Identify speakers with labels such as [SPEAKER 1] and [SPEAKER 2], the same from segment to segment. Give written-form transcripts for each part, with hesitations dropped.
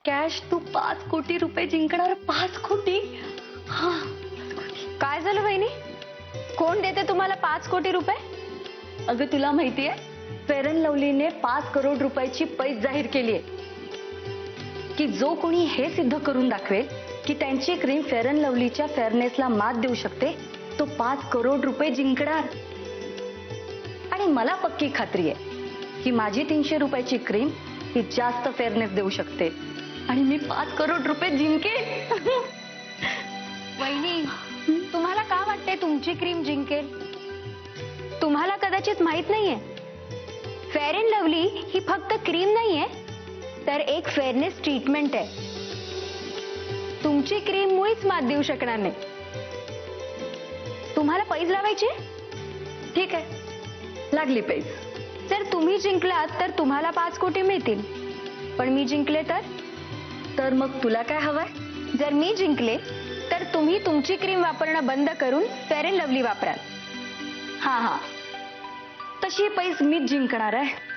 [SPEAKER 1] Cash तू 5 कोटी रुपये जिंकणार. 5 कोटी. हा,
[SPEAKER 2] काय झालं बहिणी? कोण देते तुम्हाला 5 कोटी रुपये?
[SPEAKER 1] अगं तुला माहितीये फेअर अँड लवलीने 5 करोड रुपयाची पैज जाहीर केली आहे की जो कोणी हे सिद्ध करून दाखवेल की त्यांची क्रीम फेअर अँड लवलीच्या फेअरनेसला मात देऊ शकते तो 5 करोड रुपये जिंकणार. आणि मला पक्की खात्री आहे की माझी 300 रुपयाची क्रीम ही जास्त फेअरनेस देऊ शकते आणि मी 5 करोड रुपये जिंकेन.
[SPEAKER 2] वहिनी, तुम्हाला का वाटते तुमची क्रीम जिंकेल? तुम्हाला कदाचित माहित नाहीये फेअर अँड लवली ही फक्त क्रीम नाहीये तर एक फेअरनेस ट्रीटमेंट आहे. तुमची क्रीम मुळीच मात देऊ शकणार नाही. तुम्हाला पैज लावायची?
[SPEAKER 1] ठीक आहे, लागली पैज.
[SPEAKER 2] जर तुम्ही जिंकलात तर तुम्हाला 5 कोटी मिळतील. पण मी जिंकले तर
[SPEAKER 1] मग तुला काय हवंय?
[SPEAKER 2] जर मी जिंकले तर तुम्ही तुमची क्रीम वापरणं बंद करून फेअर अँड लवली वापराल.
[SPEAKER 1] हा हा, तशी पैस मीच जिंकणार आहे.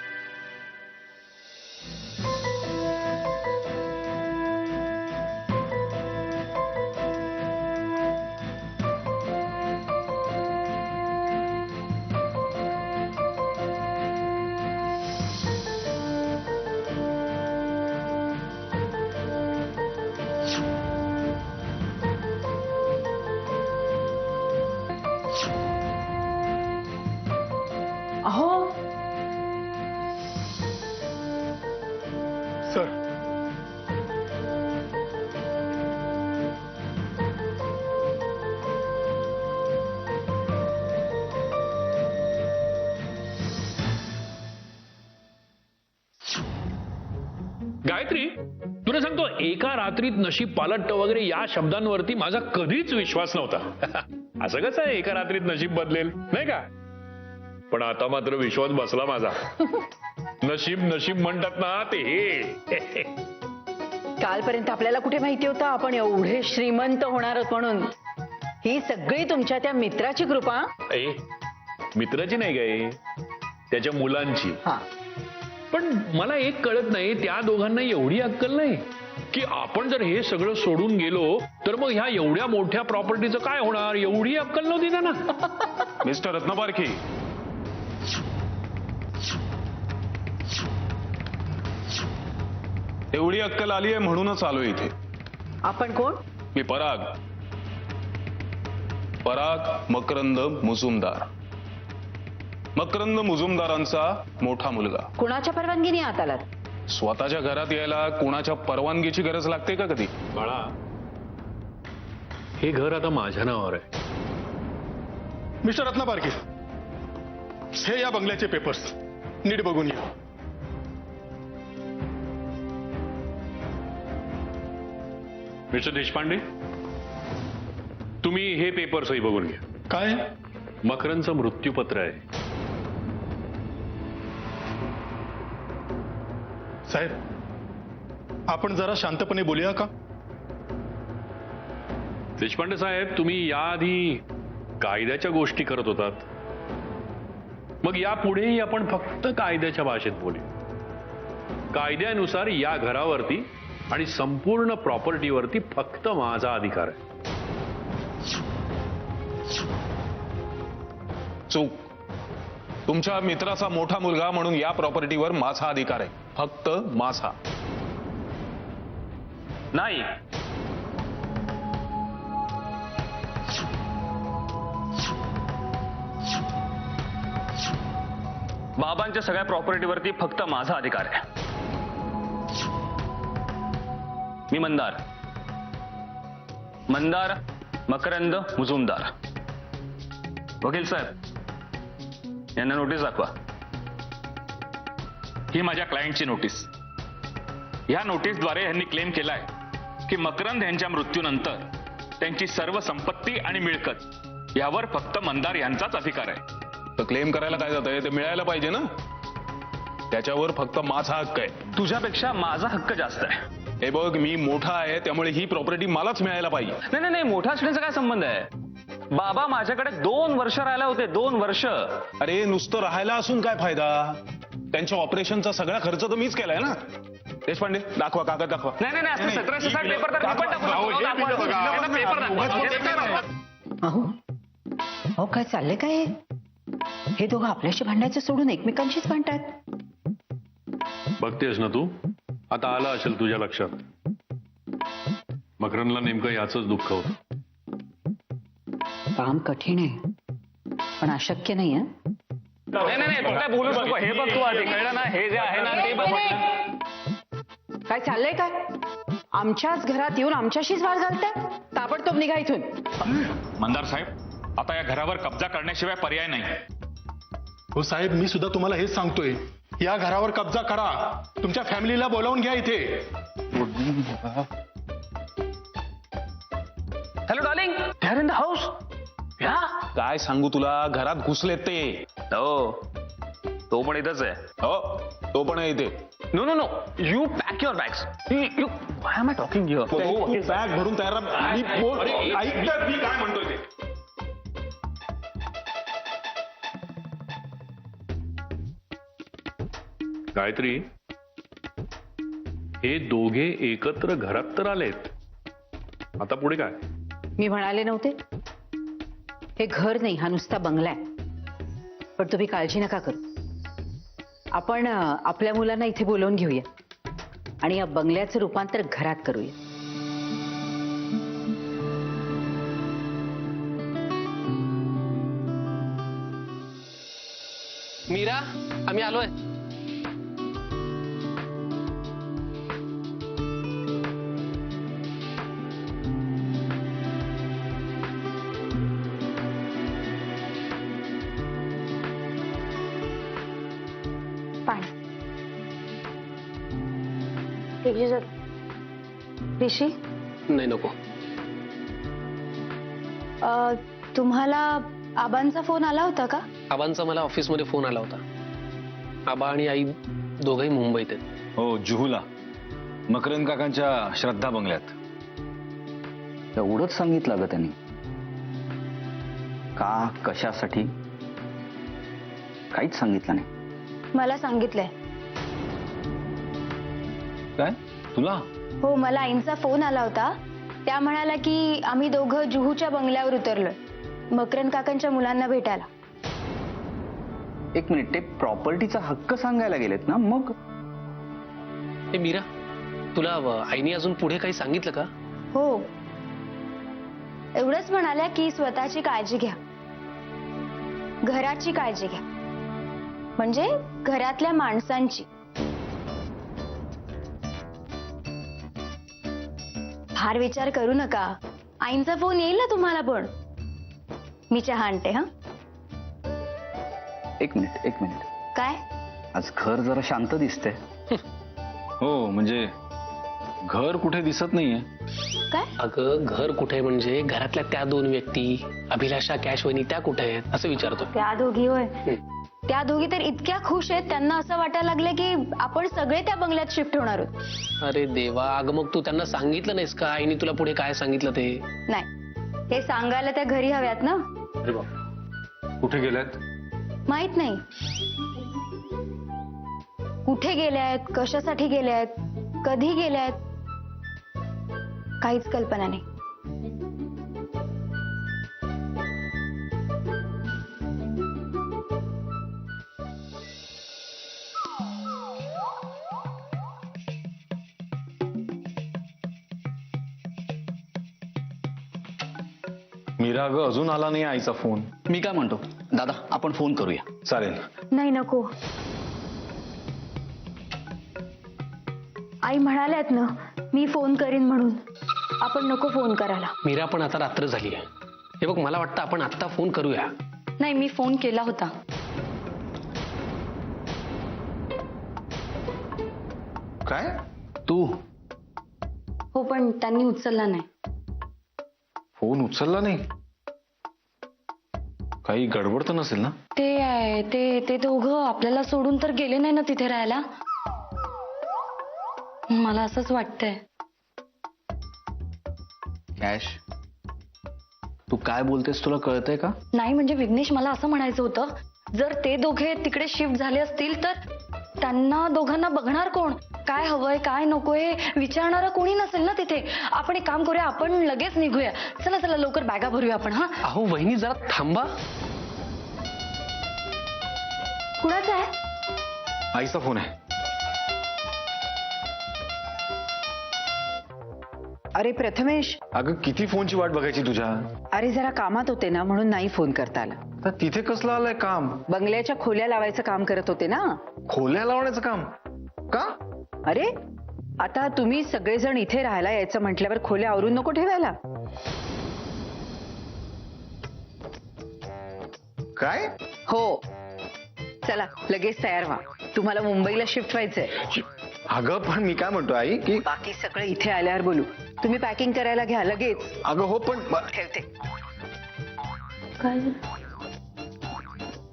[SPEAKER 2] अहो
[SPEAKER 3] सर,
[SPEAKER 4] गायत्री, तुला सांगतो एका रात्रीत नशीब पालटतं वगैरे या शब्दांवरती माझा कधीच विश्वास नव्हता. असं कसं आहे एका रात्रीत नशीब बदलेल, नाही का? पण आता मात्र विश्वास बसला माझा. नशीब नशीब म्हणतात ना ते हे.
[SPEAKER 5] कालपर्यंत आपल्याला कुठे माहिती होतं आपण एवढे श्रीमंत होणार आहोत म्हणून. ही सगळी तुमच्या त्या मित्राची कृपा.
[SPEAKER 4] मित्राची नाही काय, त्याच्या मुलांची.
[SPEAKER 5] हा,
[SPEAKER 4] पण मला एक कळत नाही, त्या दोघांना एवढी अक्कल नाही की आपण जर हे सगळं सोडून गेलो तर मग ह्या एवढ्या मोठ्या प्रॉपर्टीचं काय होणार. एवढी अक्कल नव्हती त्यांना.
[SPEAKER 3] मिस्टर रत्नपारखी, एवढी अक्कल आली आहे म्हणूनच आलोय इथे.
[SPEAKER 5] आपण कोण?
[SPEAKER 3] मी पराग मकरंद मुजुमदार. मकरंद मुजुमदारांचा मोठा मुलगा.
[SPEAKER 5] कुणाच्या परवानगीने आत आलात?
[SPEAKER 3] स्वतःच्या घरात यायला कोणाच्या परवानगीची गरज लागते का कधी?
[SPEAKER 4] बाळा, हे घर आता माझ्या नावावर आहे.
[SPEAKER 6] मिस्टर रत्नपारखी, हे या बंगल्याचे पेपर्स नीट बघून घ्या.
[SPEAKER 4] मिस्टर देशपांडे, तुम्ही हे पेपर्सही बघून घ्या.
[SPEAKER 6] काय?
[SPEAKER 4] मकरंदचं मृत्यूपत्र आहे.
[SPEAKER 6] साहेब, आपण जरा शांतपणे बोलूया का?
[SPEAKER 4] देशपांडे साहेब, तुम्ही याआधी कायद्याच्या गोष्टी करत होतात, मग यापुढेही आपण फक्त कायद्याच्या भाषेत बोलू. कायद्यानुसार या घरावरती आणि संपूर्ण प्रॉपर्टीवरती फक्त माझा अधिकार आहे.
[SPEAKER 3] चूक. तुमच्या मित्राचा मोठा मुलगा म्हणून या प्रॉपर्टीवर माझा अधिकार आहे. फक्त माझा.
[SPEAKER 7] नाही, बाबांच्या सगळ्या प्रॉपर्टीवरती फक्त माझा अधिकार आहे. मी मंदार मकरंद मुजुमदार. वकील साहेब, यांना नोटीस दाखवा. ही माझ्या क्लायंटची नोटीस. या नोटीसद्वारे यांनी क्लेम केलाय की मकरंद यांच्या मृत्यूनंतर त्यांची सर्व संपत्ती आणि मिळकत यावर फक्त मंदार यांचाच अधिकार आहे.
[SPEAKER 3] तर क्लेम करायला काय जातंय, ते मिळायला पाहिजे ना. त्याच्यावर फक्त माझा हक्क आहे.
[SPEAKER 7] तुझ्यापेक्षा माझा हक्क जास्त आहे.
[SPEAKER 3] हे बघ, मी मोठा आहे त्यामुळे ही प्रॉपर्टी मलाच मिळायला पाहिजे.
[SPEAKER 7] नाही, मोठा असण्याचा काय संबंध आहे? बाबा माझ्याकडे 2 वर्ष राहायला होते, 2 वर्ष.
[SPEAKER 3] अरे नुसतं राहायला असून काय फायदा? त्यांच्या ऑपरेशनचा सगळा खर्च तर मीच केलाय ना. देशपांडे दाखवा, कागद दाखवा.
[SPEAKER 7] नाही नाही नाही, 1760 पेपर तर मी पण टाकू शकतो. दाखवा, पेपर दाखवा.
[SPEAKER 5] अहो काय चाललंय काय हे दोघं आपल्याशी भांडायचं सोडून एकमेकांशीच भांडतात.
[SPEAKER 4] बघतेस ना तू, आता आलं असेल तुझ्या लक्षात. मकरनला नेमकं याचंच दुःख होतं.
[SPEAKER 5] काम कठीण आहे पण अशक्य नाही हं?
[SPEAKER 7] नाही नाही नाही, तू काय बोलूच नको. हे बघ तू आधी कळलं ना, हे जे आहे ना ते बघ.
[SPEAKER 5] काय चाललंय काय? आमच्याच घरात येऊन आमच्याशीच वाद घालताय. ताबडतोब निघा इथून.
[SPEAKER 7] मंदार साहेब, आता या घरावर कब्जा करण्याशिवाय पर्याय नाही.
[SPEAKER 6] हो साहेब, मी सुद्धा तुम्हाला हेच सांगतोय. या घरावर कब्जा करा. तुमच्या फॅमिलीला बोलावून घ्या इथे.
[SPEAKER 7] Hello darling, they are in the house. या
[SPEAKER 3] काय सांगू तुला, घरात घुसलेत ते.
[SPEAKER 7] हो, तो पण इथंच आहे.
[SPEAKER 3] हो, तो पण आहे इथे.
[SPEAKER 7] No no no, you pack your bags. You why am I talking here?
[SPEAKER 3] तू बॅग भरून तयार राहा. मी ऐक तर, मी काय म्हणतोय ते.
[SPEAKER 4] गायत्री, हे दोघे एकत्र घरात तर आलेत, आता पुढे काय?
[SPEAKER 5] मी म्हणाले नव्हते हे घर नाही, हा नुसता बंगला आहे. पण तुम्ही काळजी नका करू. आपण आपल्या मुलांना इथे बोलवून घेऊया आणि या बंगल्याचं रूपांतर घरात करूया.
[SPEAKER 8] मीरा, आम्ही आलोय.
[SPEAKER 2] पाणी. ऋषी,
[SPEAKER 8] नाही नको.
[SPEAKER 2] तुम्हाला आबांचा फोन आला होता का?
[SPEAKER 8] आबांचा मला ऑफिसमध्ये फोन आला होता. आबा आणि आई दोघंही मुंबईत आहेत.
[SPEAKER 9] हो, जुहूला मकरंद काकांच्या श्रद्धा बंगल्यात. एवढंच सांगितलं ग त्यांनी. का, कशासाठी, काहीच सांगितलं नाही.
[SPEAKER 2] मला सांगितलंय.
[SPEAKER 9] काय तुला?
[SPEAKER 2] हो, मला आईंचा फोन आला होता. त्या म्हणाला की आम्ही दोघं जुहूच्या बंगल्यावर उतरलोय मकरंद काकांच्या मुलांना भेटायला.
[SPEAKER 9] एक मिनिट, ते प्रॉपर्टीचा हक्क सांगायला गेलेत ना? मग
[SPEAKER 8] हे मीरा, तुला आईने अजून पुढे काही सांगितलं का?
[SPEAKER 2] हो, एवढंच म्हणाल्या की स्वतःची काळजी घ्या, घराची काळजी घ्या, म्हणजे घरातल्या माणसांची. फार विचार करू नका, आईंचा फोन येईल ना तुम्हाला पण. मी चहा आणते. हा,
[SPEAKER 9] एक मिनिट.
[SPEAKER 2] काय?
[SPEAKER 9] आज घर जरा शांत दिसते. हो, म्हणजे घर कुठे दिसत नाहीये.
[SPEAKER 2] काय?
[SPEAKER 8] अगं, घर कुठे म्हणजे घरातल्या त्या 2 व्यक्ती, अभिलाषा, कॅशवनी, त्या कुठे आहेत असं विचारतो.
[SPEAKER 2] त्या दोघी होय. त्या दोघी तर इतक्या खुश आहेत, त्यांना असं वाटायला लागले की आपण सगळे त्या बंगल्यात शिफ्ट होणार आहोत.
[SPEAKER 8] अरे देवा, अगं मग तू त्यांना सांगितलं नाहीस का आईने तुला पुढे काय सांगितलं ते?
[SPEAKER 2] नाही, हे सांगायला त्या घरी हव्यात ना.
[SPEAKER 9] अरे बाप, कुठे गेल्यात?
[SPEAKER 2] माहित नाही कुठे गेल्यात, कशासाठी गेल्यात, कधी गेल्यात, काहीच कल्पना नाही.
[SPEAKER 3] मीरा, अगं अजून आला नाही आईचा फोन.
[SPEAKER 9] मी काय म्हणतो दादा, आपण फोन करूया.
[SPEAKER 3] चालेल.
[SPEAKER 2] नाही, नको. आई म्हणाल्यात ना मी फोन करीन म्हणून. आपण नको फोन करायला.
[SPEAKER 8] मीरा, पण आता रात्र झाली आहे. हे बघ, मला वाटतं आपण आत्ता फोन करूया.
[SPEAKER 1] नाही, मी फोन केला होता.
[SPEAKER 3] काय?
[SPEAKER 9] तू
[SPEAKER 1] हो, पण त्यांनी उचलला नाही.
[SPEAKER 3] फोन उचलला नाही? काही गडबड तर नसेल ना?
[SPEAKER 1] ते दोघं आपल्याला सोडून तर गेले नाही ना तिथे राहायला. मला असंच वाटतंय.
[SPEAKER 9] कॅश, तू काय बोलतेस तुला कळतंय का?
[SPEAKER 1] नाही म्हणजे विघ्नेश, मला असं म्हणायचं होतं, जर ते दोघे तिकडे शिफ्ट झाले असतील तर त्यांना दोघांना बघणार कोण? काय हवंय काय नकोय विचारणारं कोणी नसेल ना तिथे. आपण एक काम करूया, आपण लगेच निघूया. चला चला लवकर बॅगा भरूया आपण. हा
[SPEAKER 8] अहो वहिनी जरा थांबा.
[SPEAKER 1] कुणाचा आहे?
[SPEAKER 9] आईचा फोन आहे.
[SPEAKER 5] अरे प्रथमेश,
[SPEAKER 9] अगं किती फोनची वाट बघायची तुझ्या?
[SPEAKER 5] अरे जरा कामात होते ना म्हणून नाही फोन करता आला.
[SPEAKER 9] तर तिथे कसलं आलंय काम?
[SPEAKER 5] बंगल्याच्या खोल्या लावायचं काम करत होते ना.
[SPEAKER 9] खोल्या लावण्याचं काम का?
[SPEAKER 5] अरे आता तुम्ही सगळेजण इथे राहायला यायचं म्हटल्यावर खोल्या आवरून नको ठेवायला.
[SPEAKER 9] काय?
[SPEAKER 5] हो चला लगेच तयार व्हा, तुम्हाला मुंबईला शिफ्ट व्हायचंय.
[SPEAKER 9] अगं पण मी काय म्हणतो आई की
[SPEAKER 5] बाकी सगळं इथे आल्यावर बोलू. तुम्ही पॅकिंग करायला घ्या लगेच.
[SPEAKER 9] अगं हो पण
[SPEAKER 5] ठेवते.
[SPEAKER 1] काय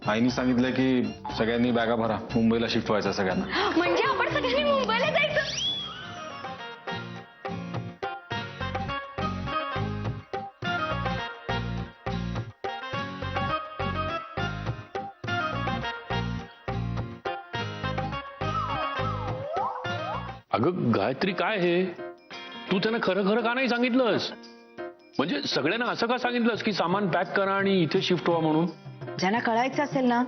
[SPEAKER 9] आईनी सांगितलंय की सगळ्यांनी बॅगा भरा, मुंबईला शिफ्ट व्हायचं सगळ्यांना.
[SPEAKER 1] म्हणजे आपण सगळ्यांनी मुंबईला जायचं?
[SPEAKER 4] अगं गायत्री, काय हे तू त्यांना खरं खरं का नाही सांगितलंस? म्हणजे सगळ्यांना असं का सांगितलंस की सामान पॅक करा आणि इथे शिफ्ट व्हा म्हणून?
[SPEAKER 5] ज्यांना कळायचं असेल ना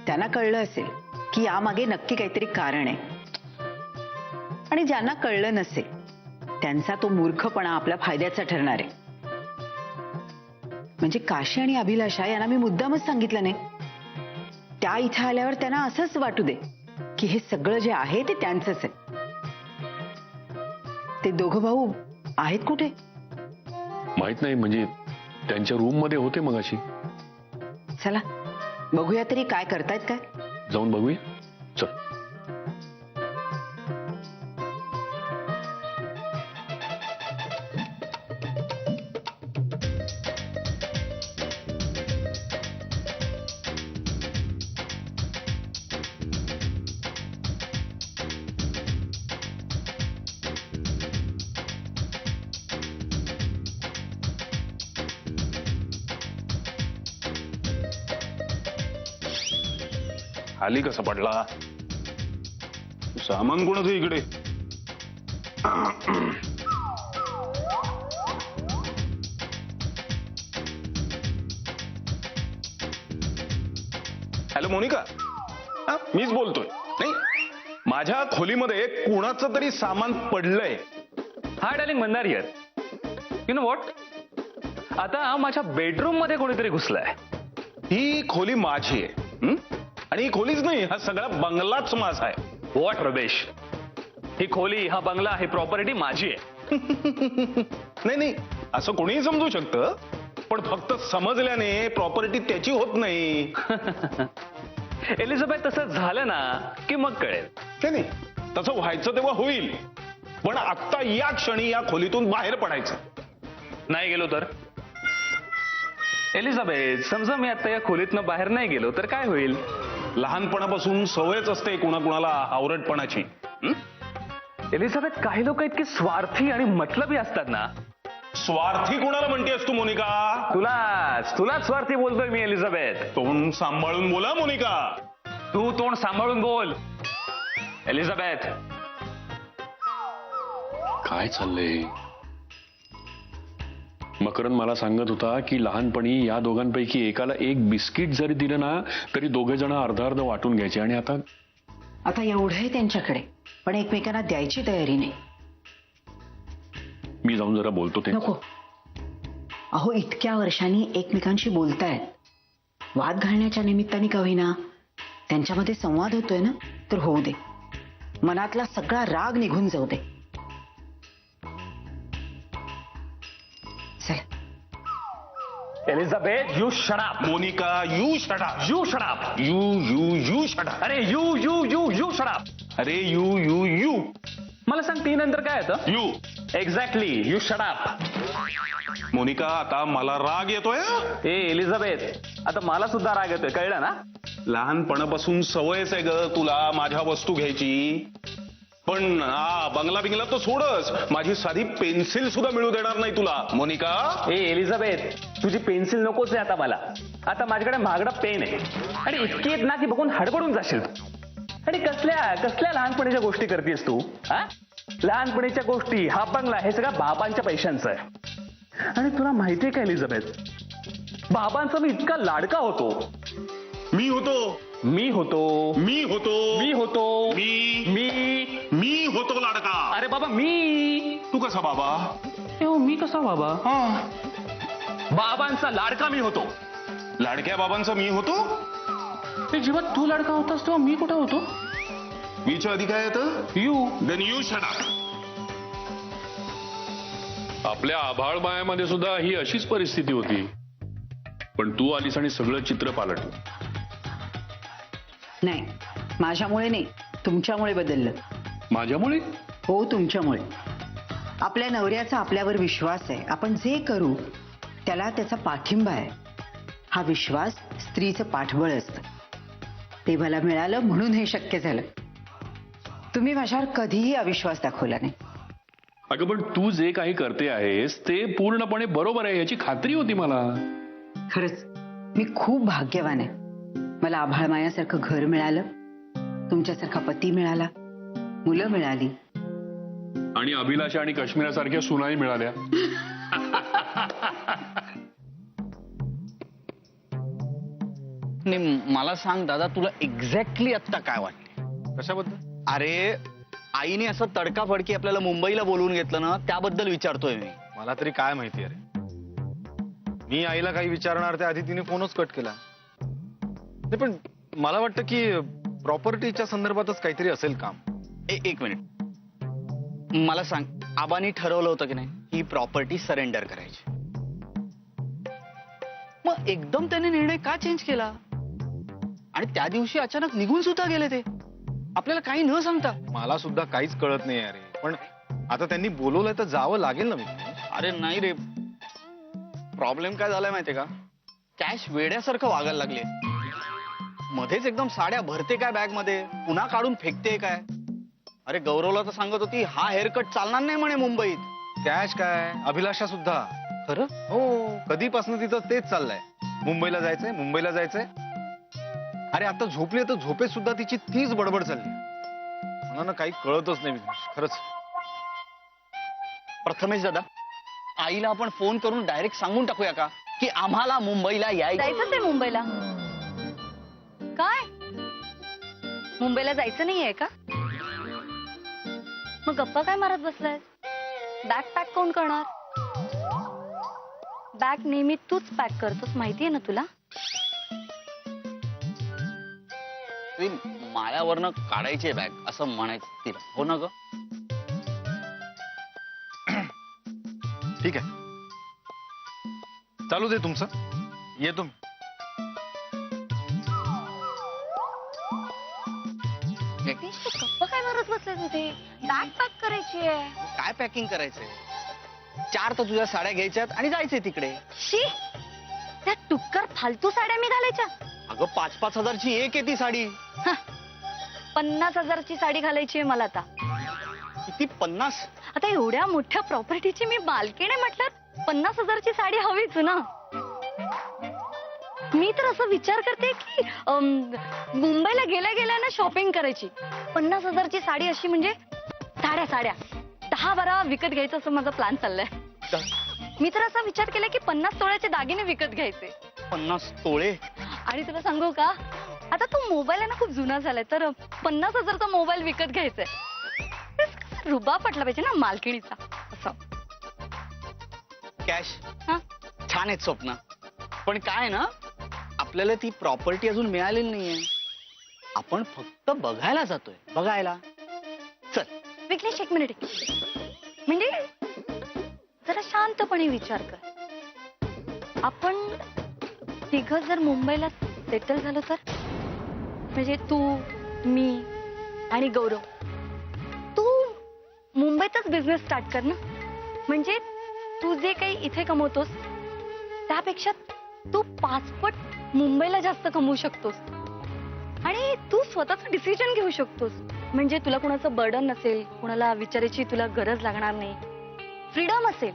[SPEAKER 5] त्यांना कळलं असेल की यामागे नक्की काहीतरी कारण आहे, आणि ज्यांना कळलं नसेल त्यांचा तो मूर्खपणा आपल्या फायद्याचा ठरणार आहे. म्हणजे काशी आणि अभिलाषा यांना मी मुद्दामच सांगितलं नाही. त्या इथे आल्यावर त्यांना असंच वाटू दे की हे सगळं जे आहे ते त्यांचंच आहे. ते दोघं भाऊ आहेत कुठे?
[SPEAKER 4] माहित नाही, म्हणजे त्यांच्या रूम मध्ये होते मगाशी.
[SPEAKER 5] चला बघूया तरी काय करतायत. काय
[SPEAKER 4] जाऊन बघूया चल.
[SPEAKER 3] खाली कसा पडला? सामान कोणाचं इकडे? हॅलो मोनिका, मीच बोलतोय. नाही, माझ्या खोलीमध्ये कोणाचं तरी सामान पडलंय.
[SPEAKER 7] Hi darling, Mandar here. You know what, आता माझ्या बेडरूम मध्ये कोणीतरी घुसलाय.
[SPEAKER 3] ही खोली माझी आहे. आणि ही खोलीच नाही, हा सगळा बंगलाच माझा आहे.
[SPEAKER 7] व्हॉट रमेश, ही खोली, हा बंगला, ही प्रॉपर्टी माझी आहे.
[SPEAKER 3] नाही नाही, असं कोणीही समजू शकतं, पण फक्त समजल्याने प्रॉपर्टी त्याची होत नाही.
[SPEAKER 7] एलिझाबेथ, तसं झालं ना की मग कळेल.
[SPEAKER 3] नाही नाही, तसं व्हायचं तेव्हा होईल, पण आत्ता या क्षणी या खोलीतून बाहेर पडायचं.
[SPEAKER 7] नाही गेलो तर? एलिझाबेथ, समजा मी आता या खोलीतनं बाहेर नाही गेलो तर काय होईल?
[SPEAKER 3] लहानपणापासून सवयच असते कुणाकुणाला आवरटपणाची.
[SPEAKER 7] एलिझाबेथ, काही लोक इतके स्वार्थी आणि मतलबी असतात ना.
[SPEAKER 3] स्वार्थी कुणाला म्हणतेस तू मोनिका?
[SPEAKER 7] तुलाच स्वार्थी बोलतोय मी एलिझाबेथ.
[SPEAKER 3] तोंड सांभाळून बोला मोनिका.
[SPEAKER 7] तू तोंड सांभाळून बोल एलिझाबेथ.
[SPEAKER 4] काय चाललंय? मकरंद मला सांगत होता की लहानपणी या दोघांपैकी एकाला एक बिस्किट जरी दिलं ना तरी दोघे जण अर्ध अर्ध वाटून घ्यायचे, आणि आता
[SPEAKER 5] एवढं आहे त्यांच्याकडे पण एकमेकांना द्यायची तयारी नाही.
[SPEAKER 4] मी जाऊन जरा बोलतो. ते
[SPEAKER 5] नको. अहो इतक्या वर्षांनी एकमेकांशी बोलतायत, वाद घालण्याच्या निमित्ताने का होईना त्यांच्यामध्ये संवाद होतोय ना, तर होऊ दे. मनातला सगळा राग निघून जाऊ दे.
[SPEAKER 7] Elizabeth, you shut up.
[SPEAKER 3] Monica, you shut up.
[SPEAKER 7] You shut up.
[SPEAKER 3] You shut up.
[SPEAKER 7] अरे यू शट अप.
[SPEAKER 3] अरे यू
[SPEAKER 7] मला सांग, ती नंतर काय येतं?
[SPEAKER 3] You.
[SPEAKER 7] Exactly, you shut up.
[SPEAKER 3] Monica, आता मला राग येतोय.
[SPEAKER 7] ए एलिझाबेथ, आता मला सुद्धा राग येतोय, कळलं ना?
[SPEAKER 3] लहानपणापासून सवयच आहे ग तुला माझ्या वस्तू घ्यायची. पण बंगला बिंगला तर सोडच, माझी साधी पेन्सिल सुद्धा मिळू देणार नाही तुला मोनिका.
[SPEAKER 9] ए एलिझाबेथ, तुझी पेन्सिल नकोच आहे आता मला. आता माझ्याकडे महागडा पेन आहे आणि इतकी आहेत ना की बघून हडबडून जाशील तू. आणि कसल्या कसल्या लहानपणीच्या गोष्टी करतेस तू? हा, लहानपणीच्या गोष्टी, हा बंगला, हे सगळं बाबांच्या पैशांचं आहे. आणि तुला माहितीये का एलिझाबेथ, बाबांचा मी इतका लाडका होतो.
[SPEAKER 3] मी होतो
[SPEAKER 9] मी होतो
[SPEAKER 3] मी होतो
[SPEAKER 9] मी होतो
[SPEAKER 3] मी
[SPEAKER 9] मी
[SPEAKER 3] मी होतो लाडका.
[SPEAKER 9] अरे बाबा मी
[SPEAKER 3] तू कसा बाबा?
[SPEAKER 9] मी कसा बाबा? बाबांचा लाडका मी होतो.
[SPEAKER 3] लाडक्या बाबांचा मी होतो?
[SPEAKER 9] जेव्हा तू लाडका होतास तेव्हा मी कुठे होतो?
[SPEAKER 3] मीच्या आधी काय येतं?
[SPEAKER 9] U.
[SPEAKER 3] Then you shut up.
[SPEAKER 4] आपल्या आभाळ मायामध्ये सुद्धा ही अशीच परिस्थिती होती, पण तू आलीस आणि सगळं चित्र पालटलं.
[SPEAKER 5] नाही, माझ्यामुळे नाही, तुमच्यामुळे बदललं.
[SPEAKER 4] माझ्यामुळे?
[SPEAKER 5] हो, तुमच्यामुळे. आपल्या नवऱ्याचा आपल्यावर विश्वास आहे. आपण जे करू त्याला त्याचा पाठिंबा आहे. हा विश्वास स्त्रीचं पाठबळ असतं. ते मला मिळालं म्हणून हे शक्य झालं. तुम्ही माझ्यावर कधीही अविश्वास दाखवला नाही.
[SPEAKER 4] अगं पण तू जे काही करते आहेस ते पूर्णपणे बरोबर आहे याची खात्री होती मला.
[SPEAKER 5] खरंच मी खूप भाग्यवान आहे. मला आभाळमायासारखं घर मिळालं, तुमच्यासारखा पती मिळाला, मुलं मिळाली.
[SPEAKER 4] आणि अभिलाषा आणि काश्मीरासारख्या सुनाही मिळाल्या.
[SPEAKER 10] मला सांग दादा, तुला एक्झॅक्टली आता काय वाटते?
[SPEAKER 9] कशाबद्दल?
[SPEAKER 10] अरे आईने असं तडकाफडकी आपल्याला मुंबईला बोलवून घेतलं ना, त्याबद्दल विचारतोय मी.
[SPEAKER 9] मला तरी काय माहिती. अरे मी आईला काही विचारणार त्या आधी तिने फोनच कट केला. नाही पण मला वाटतं की प्रॉपर्टीच्या संदर्भातच काहीतरी असेल काम.
[SPEAKER 10] एक मिनिट, मला सांग, आबांनी ठरवलं होतं की नाही ही प्रॉपर्टी सरेंडर करायची? मग एकदम त्याने निर्णय का चेंज केला? आणि त्या दिवशी अचानक निघून सुद्धा गेले ते, आपल्याला काही न सांगता.
[SPEAKER 9] मला सुद्धा काहीच कळत नाही अरे. पण आता त्यांनी बोलवलंय तर जावं लागेल ना. मी
[SPEAKER 10] अरे नाही रे, प्रॉब्लेम काय झालाय माहितीये का, कॅश वेड्यासारखं वागायला लागले. मध्येच एकदम साड्या भरते काय बॅग मध्ये, पुन्हा काढून फेकते काय. अरे गौरवला तर सांगत होती हा हेअरकट चालणार नाही म्हणे मुंबईत.
[SPEAKER 9] कॅश काय, अभिलाषा सुद्धा.
[SPEAKER 10] खरं?
[SPEAKER 9] हो, कधीपासून तिथं तेच चाललंय, मुंबईला जायचंय मुंबईला जायचंय. अरे आता झोपली तर झोपेत सुद्धा तिची तीच बडबड चालली. मला ना काही कळतच नाही खरंच.
[SPEAKER 10] प्रथमेश दादा, आईला आपण फोन करून डायरेक्ट सांगून टाकूया का की आम्हाला मुंबईला
[SPEAKER 1] जायचंच आहे मुंबईला? काय मुंबईला जायचं नाहीये का? मग गप्पा काय मारत बसलाय? बॅग पॅक कोण करणार? बॅग नेहमी तूच पॅक करतोस, माहितीये ना तुला.
[SPEAKER 10] मायावरनं काढायची बॅग असं म्हणायचं तिला, हो ना ग?
[SPEAKER 9] ठीक आहे, चालू दे तुमचं, येतो मी.
[SPEAKER 1] गप्पा काय मारत बसलाय तुझे? बॅग पॅक करायची आहे.
[SPEAKER 10] काय पॅकिंग करायचंय? 4 तर तुझ्या साड्या घ्यायच्यात आणि जायचंय तिकडे.
[SPEAKER 1] शी, त्या टुक्कर फालतू साड्या मी घालायच्या?
[SPEAKER 10] अगं 5-5 हजारची एक आहे ती साडी.
[SPEAKER 1] 50,000ची साडी घालायची आहे मला आता.
[SPEAKER 10] किती? 50?
[SPEAKER 1] आता एवढ्या मोठ्या प्रॉपर्टीची मी मालकीण आहे म्हटलं, 50,000ची साडी हवीच ना. मी तर असं विचार करते की मुंबईला गेल्या गेल्या ना शॉपिंग करायची. 50,000ची साडी अशी म्हणजे साड्या 10-12 विकत घ्यायचं असं माझा प्लॅन चाललाय. मी तर असा विचार केला की 50 तोळ्याचे दागिने विकत घ्यायचे.
[SPEAKER 10] 50 तोळे?
[SPEAKER 1] आणि तुला सांगू का, आता तो मोबाईल आहे ना खूप जुना झालाय, तर 50,000चा मोबाईल विकत घ्यायचाय. रुबा पटला पाहिजे ना मालकिणीचा असं.
[SPEAKER 10] कॅश
[SPEAKER 1] हा,
[SPEAKER 10] छान आहेत स्वप्न, पण काय ना, आपल्याला ती प्रॉपर्टी अजून मिळालेली नाहीये. आपण फक्त बघायला जातोय, बघायला. चल
[SPEAKER 1] विघ्नेश, एक मिनिट. म्हणजे जरा शांतपणे विचार कर. आपण तिघं जर मुंबईला सेटल झालो तर, म्हणजे तू, मी आणि गौरव, तू मुंबईतच बिझनेस स्टार्ट कर ना. म्हणजे तू जे काही इथे कमवतोस त्यापेक्षा तू 5 पट मुंबईला जास्त कमवू शकतोस आणि तू स्वतःचा डिसिजन घेऊ शकतोस. म्हणजे तुला कुणाचं बर्डन नसेल, कुणाला विचारायची तुला गरज लागणार नाही, फ्रीडम असेल.